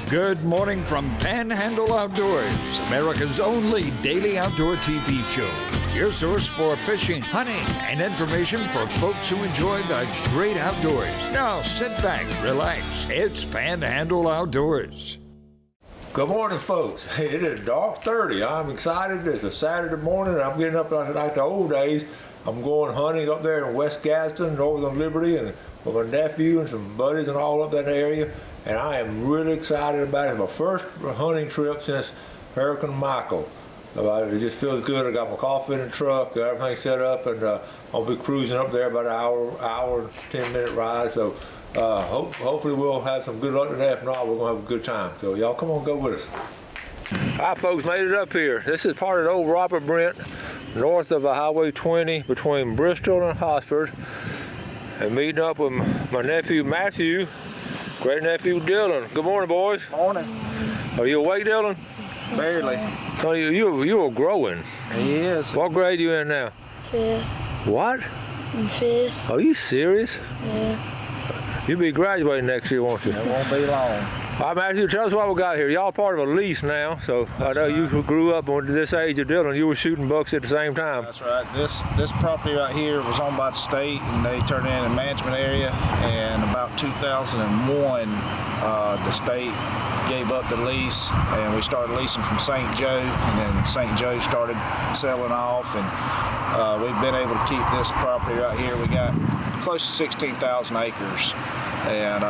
Good morning from Panhandle Outdoors, America's only daily outdoor TV show. Your source for fishing, hunting, and information for folks who enjoy the great outdoors. Now sit back, relax. It's Panhandle Outdoors. Good morning, folks. It is dark 30. I'm excited. It's a Saturday morning. I'm getting up like the old days. I'm going hunting up there in West Gadsden, Northern Liberty, and with my nephew and some buddies and all up that area. And I am really excited about it. It's my first hunting trip since Hurricane Michael. It just feels good. I got my coffee in the truck, got everything set up, and I'll be cruising up there about an hour, 10-minute ride. So hopefully we'll have some good luck today. If not, we're gonna have a good time. So y'all come on, go with us. All right, folks, made it up here. This is part of the old Robert Brent, north of Highway 20 between Bristol and Hosford. And meeting up with my nephew Matthew, great nephew Dylan. Good morning, boys. Morning. Are you awake, Dylan? Barely. So you were growing. He is. What grade are you in now? 5th. What? In 5th. Are you serious? Yeah. You'll be graduating next year, won't you? It won't be long. All right, Matthew, tell us what we got here. Y'all part of a lease now, so I know you grew up on this age of Dylan. You were shooting bucks at the same time. That's right. This property right here was owned by the state, and they turned it in a management area. And about 2001, the state gave up the lease, and we started leasing from St. Joe, and then St. Joe started selling off, and we've been able to keep this property right here. We got close to 16,000 acres, and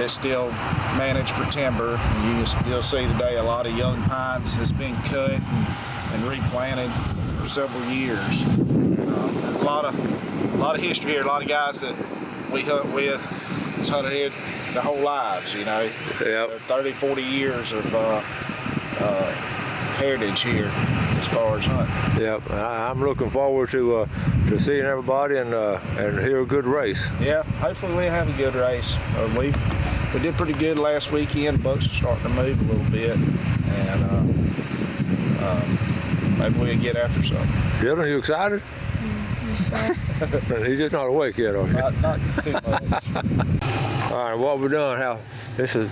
it's still managed for timber. And you'll see today a lot of young pines has been cut and replanted for several years. A lot of history here. A lot of guys that we hunt with has hunted here their whole lives. You know, Yep. 30, 40 years of heritage here as far as hunting. Yep. I'm looking forward to seeing everybody and hear a good race. Yeah, hopefully we'll have a good race. We did pretty good last weekend. Bucks are starting to move a little bit, and maybe we'll get after something. Dylan, are you excited? He's just not awake yet, are you? Not too much. All right, what we're doing, how this is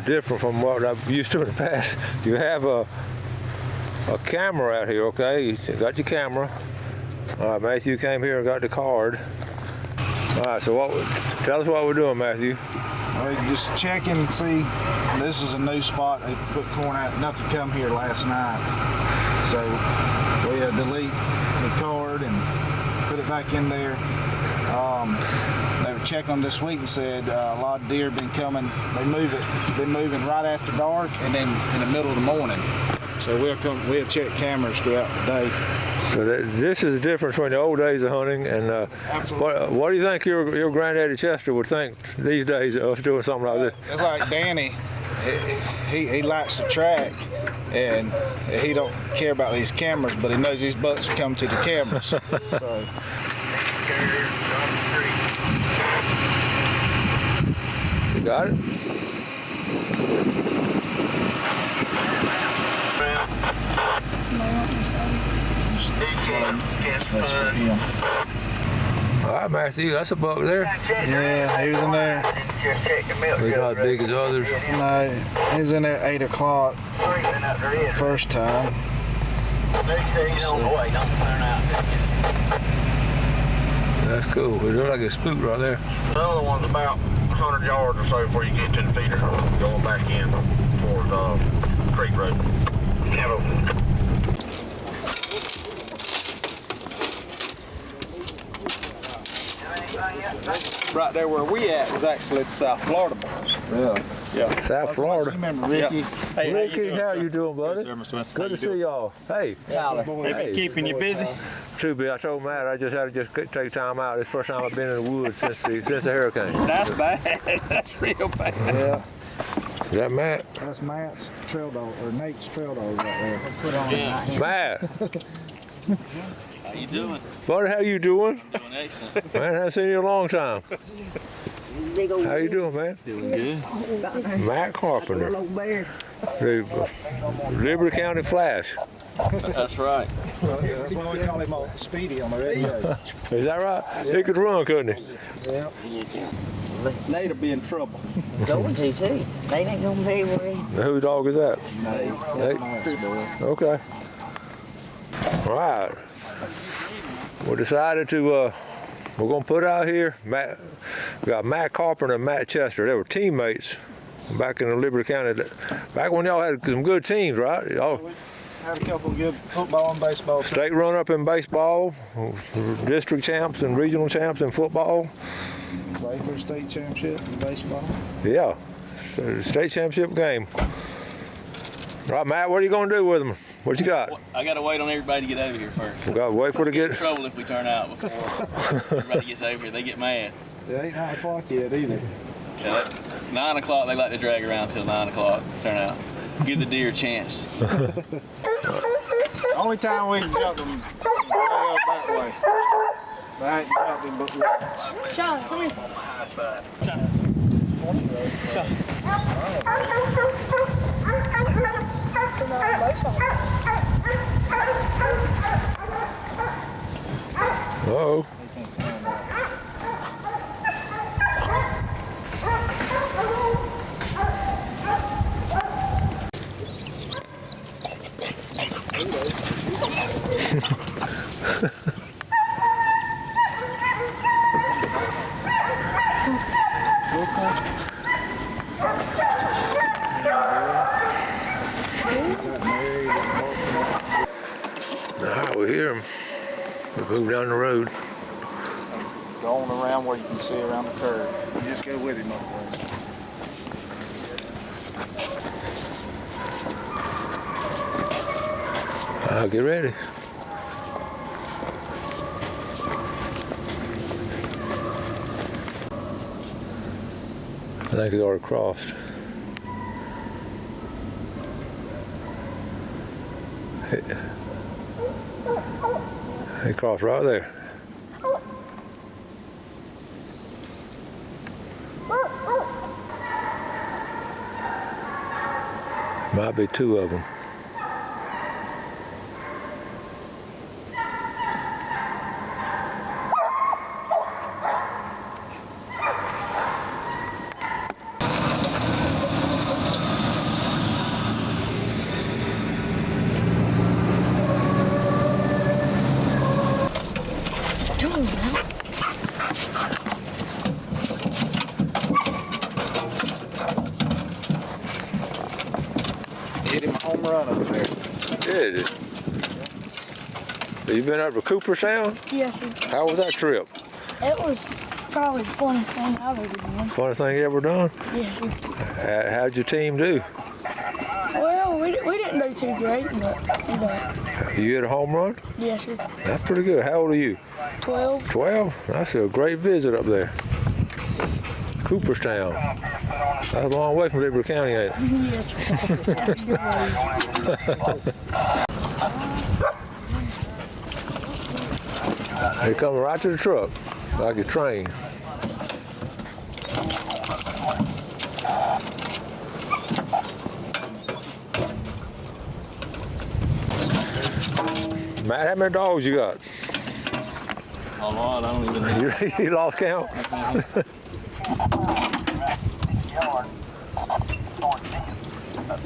different from what I've used to in the past. You have a camera out here, okay? You got your camera. All right, Matthew came here and got the card. All right, so tell us what we're doing, Matthew. We just check and see. This is a new spot. They put corn out. Nothing come here last night, so we delete the card and put it back in there. They were checking them this week and said a lot of deer been coming. Been moving right after dark and then in the middle of the morning. So we'll check cameras throughout the day. So this is the difference between the old days of hunting and what do you think your granddaddy Chester would think these days of us doing something like this? It's like Danny. He likes to track, and he don't care about these cameras, but he knows these bucks are coming to the cameras. So. You got it? That's for him. All right, Matthew, that's a buck there. Yeah, he was in there. He's not as big as others. No, he was in there at 8 o'clock first time. That's cool. It looks like a spook right there. The other one's about 100 yards or so before you get to the feeder, going back in towards Creek Road. Right there where we at was actually the South Florida boys. Really? Yeah. South Florida. You remember Ricky? Yep. Hey, Ricky, how you doing, buddy? Yes, sir, Mr. Winston. Good to see y'all. Hey. Tyler. They been keeping you busy? Too bad. I told Matt I just had to take time out. It's the first time I've been in the woods since the hurricane. That's bad. That's real bad. Yeah. Is that Matt? That's Matt's trail dog, or Nate's trail dog right there. Put on Matt. How you doing? Buddy, how you doing? Doing excellent. Man, I haven't seen you in a long time. How you doing, man? Doing good. Matt Carpenter. The Liberty County Flash. That's right. That's why we call him Speedy on the radio. Is that right? He could run, couldn't he? Yeah. probably. Nate'll be in trouble. Going to too. They ain't gonna be worried. Whose dog is that? Nate, Nate? that's boy. Okay. All right. We decided to, we're gonna put out here, we got Matt Carpenter and Matt Chester. They were teammates back in the Liberty County. Back when y'all had some good teams, right? Y'all Had a couple of good football and baseball teams. state run-up in baseball, district champs and regional champs in football. Played for a state championship in baseball. Yeah, so state championship game. Right, Matt, what are you gonna do with them? What you got? I gotta wait on everybody to get over here first. We gotta wait for the Get in get. trouble if we turn out before everybody gets over here. They get mad. It ain't 9 o'clock yet either. Yeah, 9 o'clock, they like to drag around till 9 o'clock to turn out. Give the deer a chance. Only time we can jump them way up that way. But I ain't jumped him but once. John, come here. Uh-oh. All right, we hear him. We move down the road. Going around where you can see around the curve. You just go with him up there. Get ready. I think it's already crossed. He crossed right there. Might be two of them. Hit him a home run up there. Did it? You been up to Cooperstown? Yes, sir. How was that trip? It was probably the funnest thing I've ever done. Funnest thing you ever done? Yes, sir. How'd your team do? Well, we didn't do too great, but we did. You hit a home run? Yes, sir. That's pretty good. How old are you? 12. 12? That's a great visit up there. Cooperstown. That's a long way from Liberty County, ain't it? Yes, sir. That's good ways. They coming right to the truck, like a train. Matt, how many dogs you got? A lot, I don't even know. You lost count?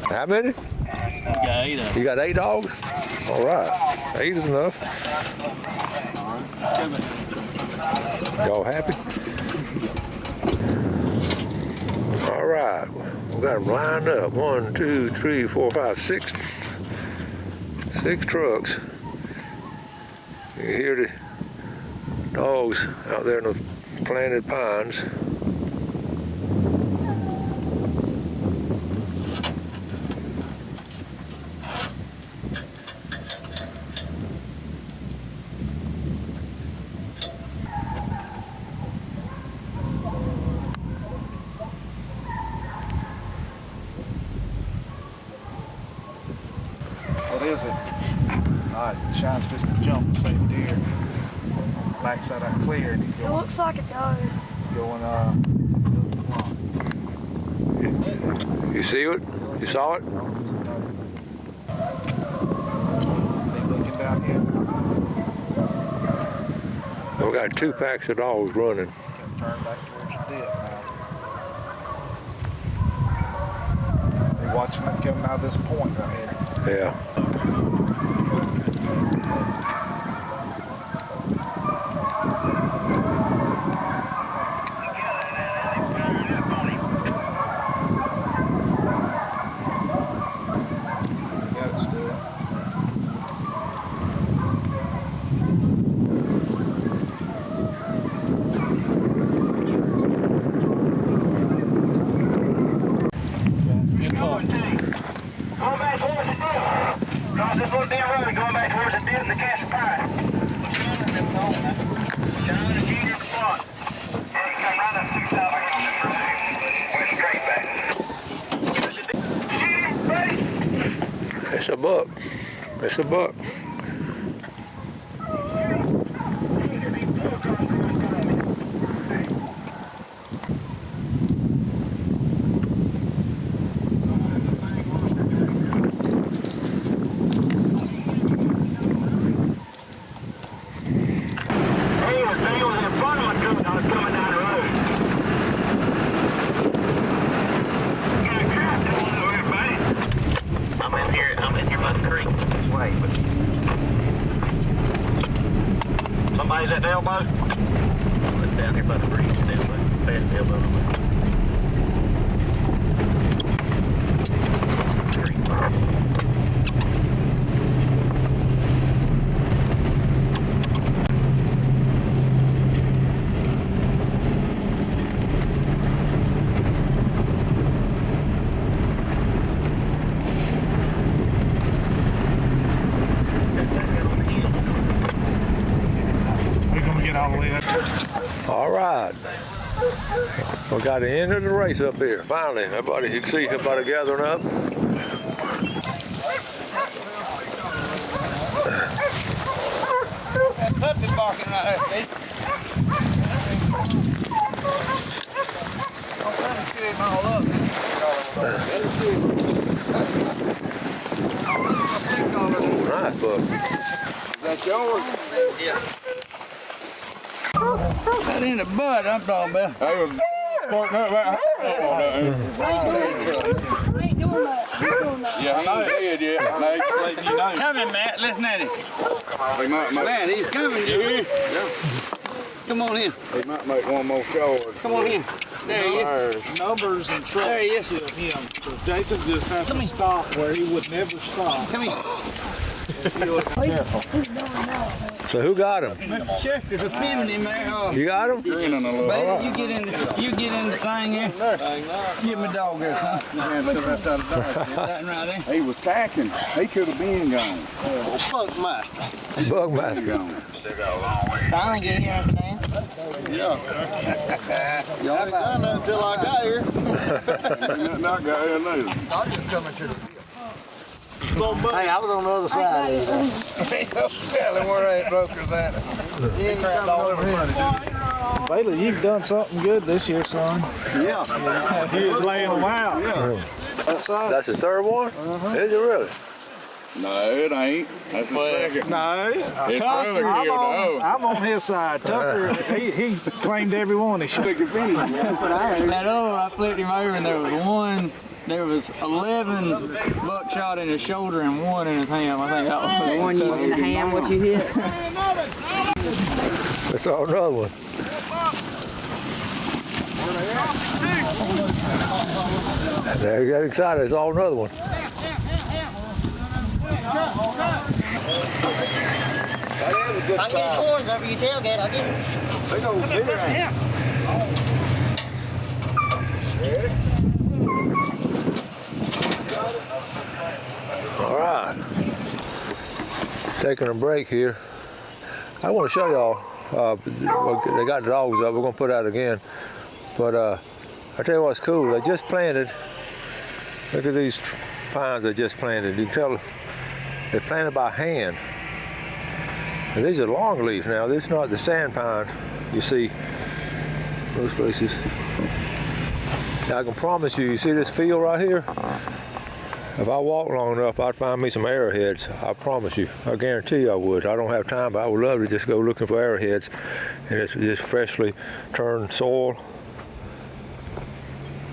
How many? We got 8 of them. You got 8 dogs? All right, 8 is enough. Y'all happy? All right, we got them lined up. 1, 2, 3, 4, 5, 6 trucks. You can hear the dogs out there in the planted pines. What is it? Alright, Shine's just to jump and save deer. Backside that cleared. It looks like it does. Going You see it? You saw it? They looking down here. We got 2 packs of dogs running. Can turn back towards the dip now. watching it coming out of this point right here. Yeah. Got it still. Good luck. Going back towards the dip. Cross this little damn road and going back towards the dip in the Castle Pine. Down the junior spot. And you come right up 6,000 went straight back. Shoot him, buddy. It's a buck. It's a buck. They was in front of my truck. I was coming down the road. Got a crap down over here, buddy. I'm in here by the creek this way. But somebody's at the elbow? It's down here by the creek, down by past the elbow. We're gonna get all the way up. All right. We got the end of the race up here. Finally, everybody, you can see everybody gathering up. That puppy barking right there, Steve. I'm trying to get him all up. Nice buck. Is that yours? Yeah. That ain't a bud I'm talking about. I ain't doing that. Yeah, he ain't dead yet. Now he's letting you know. Coming, Matt. Listen at him. He might make, Man, he's coming. yeah. Come on in. He might make one more shot. Come on in. There he is. Numbers and trucks There he is. to him. So Jason just has to stop where he would never stop. Come here. So who got him? Mr. Chester's a pinning him there. You got him? Grinning a little. Baby, you get in the thing here. Give me a dog there, son. That right there. He was tacking. He could have been gone. Buckmaster. Gone. Finally get here after that. Yeah. Y'all ain't done that until I got here. Not got here neither. Hey, I was on the other side. Ain't no telling where that broker's at. He ain't coming over here. Bailey, you've done something good this year, son. Yeah. He was laying them out. Yeah. That's his third one? Is it really? No, it ain't. That's the second. No, His brother killed the old. I'm on his side. Tucker, he claimed every one. He should. Big finish. That other one, I flipped him over and there was 11 buckshot in his shoulder and one in his ham. I think that was The one you in the ham, what you hit? That's all another one. There you got excited. It's all another one. I can get his horns over your tailgate. I'll get him. Big old deer. All right. Taking a break here. I want to show y'all. They got the dogs up. We're gonna put out again. But I tell you what's cool. They just planted. Look at these pines they just planted. You can tell they planted by hand. And these are long leaf now. This is not the sand pine you see most places. Now I can promise you, you see this field right here? If I walk long enough, I'd find me some arrowheads. I promise you. I guarantee you I would. I don't have time, but I would love to just go looking for arrowheads. And it's just freshly turned soil.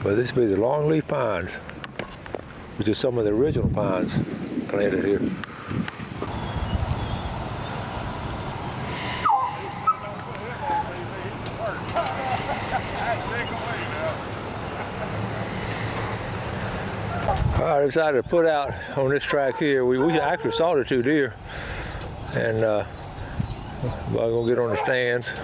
But this would be the longleaf pines. which is some of the original pines planted here. All right, I decided to put out on this track here. We actually saw the 2 deer, and I'm gonna get on the stands.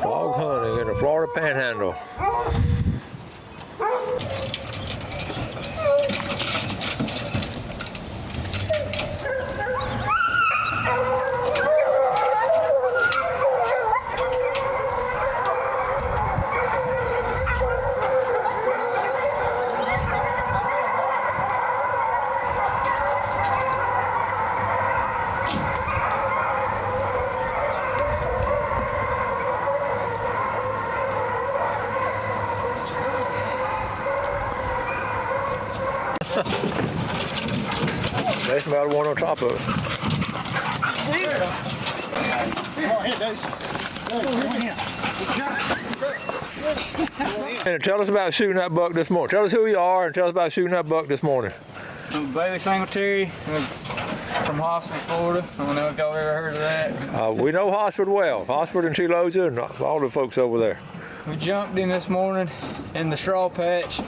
Dog hunting in the Florida Panhandle. They smell the one on top of it. And tell us about shooting that buck this morning. Tell us who you are and tell us about shooting that buck this morning. I'm Bailey Singletary. I'm from Hosford, Florida. I don't know if y'all ever heard of that. We know Hosford well. Hosford and Telosa and all the folks over there. We jumped in this morning in the straw patch.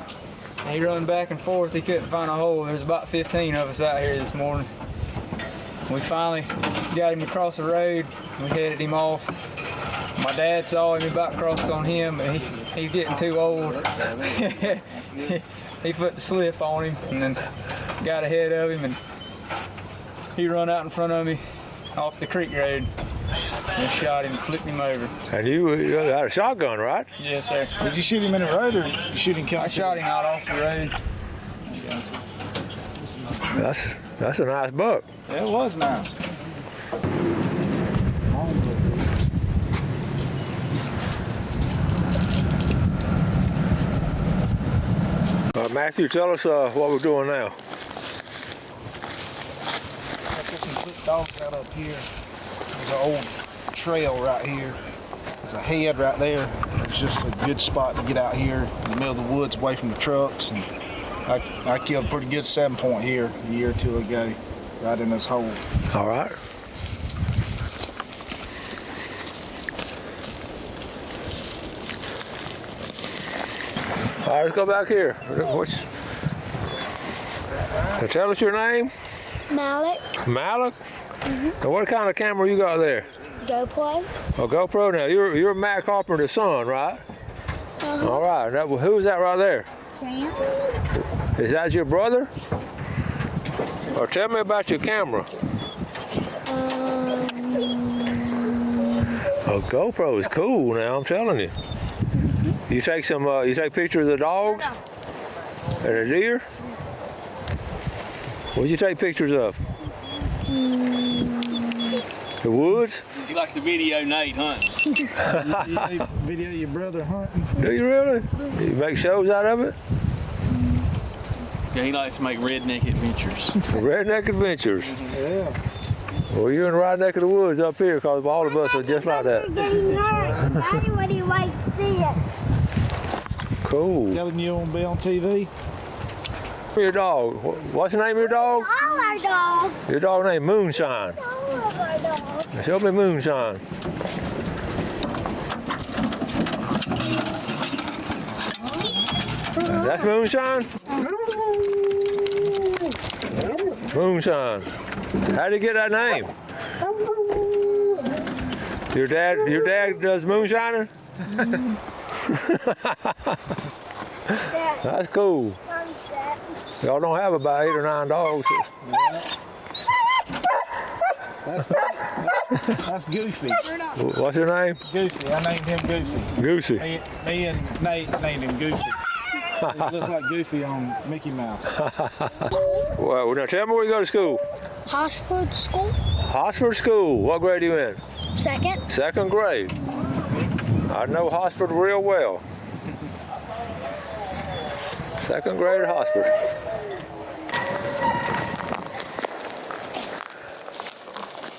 He run back and forth. He couldn't find a hole. There's about 15 of us out here this morning. We finally got him across the road. We headed him off. My dad saw him, about crossed on him, but he's getting too old. He put the slip on him and then got ahead of him, and he run out in front of me off the creek road and shot him, flipped him over. And you had a shotgun, right? Yes, sir. Did you shoot him in the road or you shoot him I shot him out off the road. That's a nice buck. Yeah, it was nice. Matthew, tell us what we're doing now. There's some good dogs out up here. There's an old trail right here. There's a head right there. It's just a good spot to get out here in the middle of the woods away from the trucks. And I killed a pretty good 7-point here a year or 2 ago, right in this hole. All right. All right, let's go back here. Now tell us your name. Malik. Malik? Mm-hmm. And what kind of camera you got there? GoPro. A GoPro. Now you're Matt Carpenter's son, right? Uh-huh. All right. Now, who's that right there? Chance. Is that your brother? Or tell me about your camera. A GoPro is cool. Now I'm telling you. You take some. You take pictures of the dogs and the deer. What'd you take pictures of? The woods? He likes to video Nate hunting. You video your brother hunting? Do you really? You make shows out of it? Yeah, he likes to make redneck adventures. Redneck adventures. Yeah. Well, you're in the right neck of the woods up here because all of us are just like that. Daddy, what do you like to see it? Cool. Telling you won't be on TV? Your dog. What's the name of your dog? All our dogs. Your dog named Moonshine. All of our dogs. Show me Moonshine. That's Moonshine? Moonshine. How'd you get that name? Your dad does moonshining? That's cool. Y'all don't have about 8 or 9 dogs. That's Goofy. What's your name? Goofy. I named him Goofy. Goosey. Me and Nate named him Goofy. He looks like Goofy on Mickey Mouse. Well, now tell me where you go to school. Hosford School. Hosford School. What grade are you in? Second. 2nd grade. I know Hosford real well. Second grade hospital.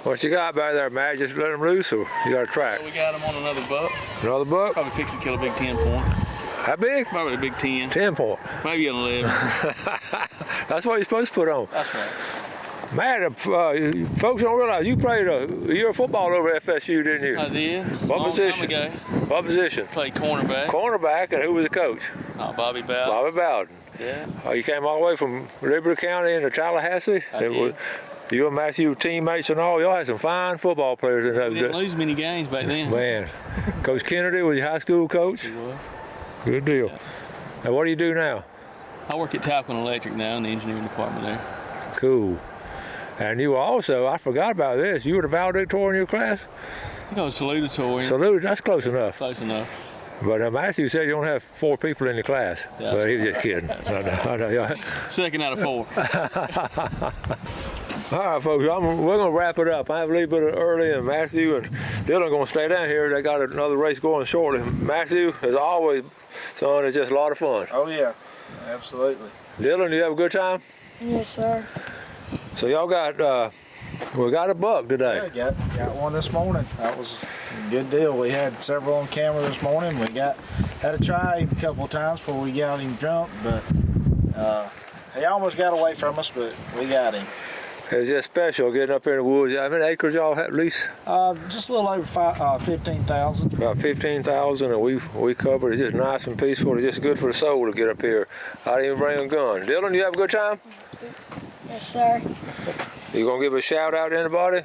What you got back there, Matt? Just let them loose, or you got a track? We got him on another buck. Another buck? Probably fixing to kill a big 10 point. How big? Probably a big 10. 10 point. Maybe an 11. That's what you're supposed to put on. That's right. Matt, folks don't realize you played a year of football over at FSU, didn't you? I did. What Long position? Time ago. What position? Played cornerback. Cornerback, and who was the coach? Bobby Bowden. Bobby Bowden. Yeah. You came all the way from Liberty County into Tallahassee? I did. You and Matthew teammates and all. Y'all had some fine football players in those We didn't lose many games back then. Man, Coach Kennedy was your high school coach? He was. Good deal. Yeah. And what do you do now? I work at Talcott Electric now in the engineering department there. Cool. And you also, I forgot about this, you were the valedictorian in your class? I think I was salutatorian. Salute, that's close enough. Close enough. But Matthew said you don't have 4 people in the class. Yeah. But he was just kidding. I know. Second out of 4. All right, folks, we're going to wrap it up. I have a little bit early, and Matthew and Dylan are going to stay down here. They got another race going shortly. Matthew, as always, son, it's just a lot of fun. Oh yeah, absolutely. Dylan, you have a good time? Yes, sir. So y'all got, we got a buck today. Yeah, got one this morning. That was a good deal. We had several on camera this morning. We had to try him a couple of times before we got him drunk, but he almost got away from us, but we got him. It's just special getting up here in the woods. How many acres y'all have at least? Just a little over 15,000. About 15,000, and we covered. It's just nice and peaceful. It's just good for the soul to get up here. I didn't even bring a gun. Dylan, you have a good time? Yes, sir. You gonna give a shout out to anybody?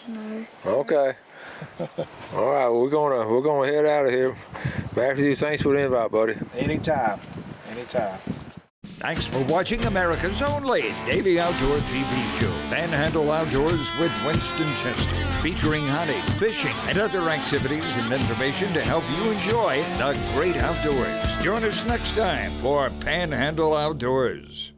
No. Okay. All right, well, we're gonna head out of here. Matthew, thanks for the invite, buddy. Anytime. Thanks for watching America's only daily outdoor TV show, Panhandle Outdoors with Winston Chester, featuring hunting, fishing, and other activities and information to help you enjoy the great outdoors. Join us next time for Panhandle Outdoors.